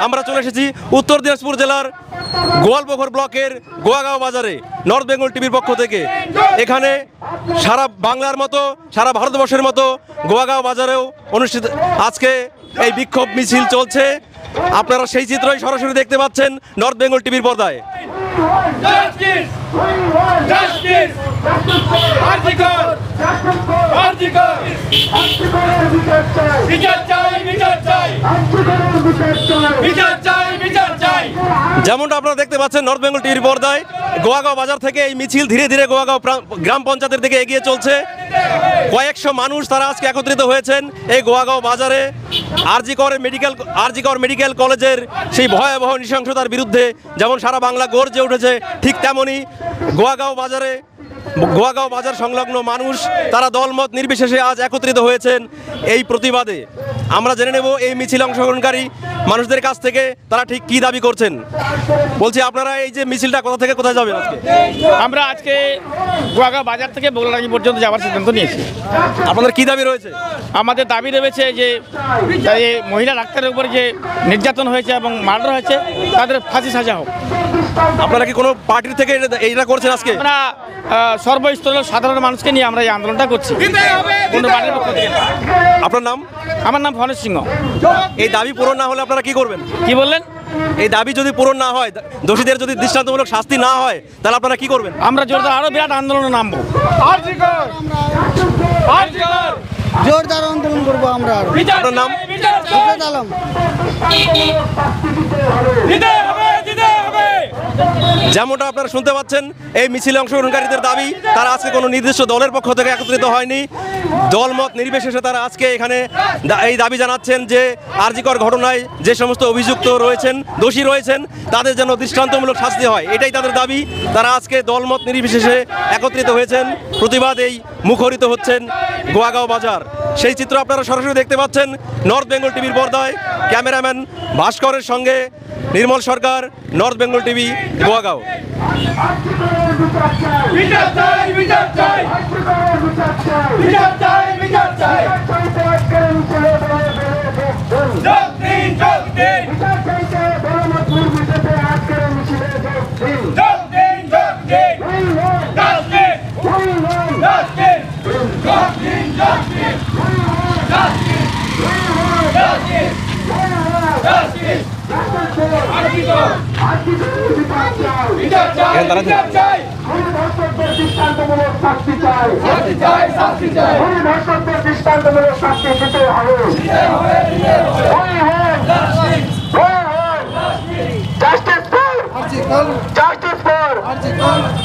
আমরা চলে এসেছি উত্তর দিনাজপুর জেলার গোয়ালপুকুর ব্লকের গোয়াগাঁও বাজারে নর্থ বেঙ্গল টিভির পক্ষ থেকে। এখানে সারা বাংলার মতো সারা ভারতবর্ষের মতো গোয়াগাঁও বাজারেও অনুষ্ঠিত আজকে এই বিক্ষোভ মিছিল চলছে। আপনারা সেই চিত্রই সরাসরি দেখতে পাচ্ছেন নর্থ বেঙ্গল টিভির পর্দায়। যেমনটা আপনারা দেখতে পাচ্ছেন নর্থ বেঙ্গল টিভির পর্দায়, গোয়াগাঁও বাজার থেকে এই মিছিল ধীরে ধীরে গোয়াগাঁও গ্রাম পঞ্চায়েতের দিকে এগিয়ে চলছে। কয়েকশো মানুষ তারা আজকে একত্রিত হয়েছেন এই গোয়াগাঁও বাজারে আরজিকর মেডিকেল কলেজের সেই ভয়াবহ নৃশংসতার বিরুদ্ধে। যেমন সারা বাংলা গর্জে উঠেছে, ঠিক তেমনই গোয়াগাঁও বাজার সংলগ্ন মানুষ তারা দলমত নির্বিশেষে আজ একত্রিত হয়েছেন এই প্রতিবাদে। আমরা জেনে নেব এই মিছিল অংশগ্রহণকারী মানুষদের কাছ থেকে তারা ঠিক কী দাবি করছেন। বলছি, আপনারা এই যে মিছিলটা কোথা থেকে কোথায় যাবেন আজকে? আমরা আজকে গোয়াগাঁও বাজার থেকে বগলারাজি পর্যন্ত যাওয়ার সিদ্ধান্ত নিয়েছি। আপনাদের কী দাবি রয়েছে? আমাদের দাবি রয়েছে যে মহিলা ডাক্তারের উপরে যে নির্যাতন হয়েছে এবং মার্ডার হয়েছে তাদের ফাঁসি সাজা হোক। আপনারা কি কোনো পার্টির থেকে এইটা করছেন আজকে? আমরা সর্বস্তরের সাধারণ মানুষকে নিয়ে আমরা এই আন্দোলনটা করছি। কোনো পার্টির পক্ষ থেকে। আপনার নাম? আমার নাম ফণেশ সিংহ। এই দাবি পূরণ না হলে আপনারা কি করবেন? কি বললেন? এই দাবি যদি পূরণ না হয়, দোষীদের যদি দৃষ্টান্তমূলক শাস্তি না হয়, তাহলে আপনারা কি করবেন? আমরা জোরদার আরো বিরাট আন্দোলনে নামবো। জোরদার আন্দোলন করবো আমরা। আপনার নাম? আলম। যেমনটা আপনারা শুনতে পাচ্ছেন, এই মিছিলে অংশগ্রহণকারীদের দাবি তারা আজকে কোনো নির্দিষ্ট দলের পক্ষ থেকে একত্রিত হয়নি। দলমত নির্বিশেষে তারা আজকে এখানে এই দাবি জানাচ্ছেন যে আরজিকর ঘটনায় যে সমস্ত অভিযুক্ত রয়েছেন, দোষী রয়েছেন, তাদের যেন দৃষ্টান্তমূলক শাস্তি হয়, এটাই তাদের দাবি। তারা আজকে দলমত নির্বিশেষে একত্রিত হয়েছেন, প্রতিবাদেই মুখরিত হচ্ছেন গোয়াগাঁও বাজার। সেই চিত্র আপনারা সরাসরি দেখতে পাচ্ছেন নর্থ বেঙ্গল টিভির পর্দায়। ক্যামেরাম্যান ভাস্করের সঙ্গে Nirmal Sarkar, north Bengal TV, Goyagaon. Justice for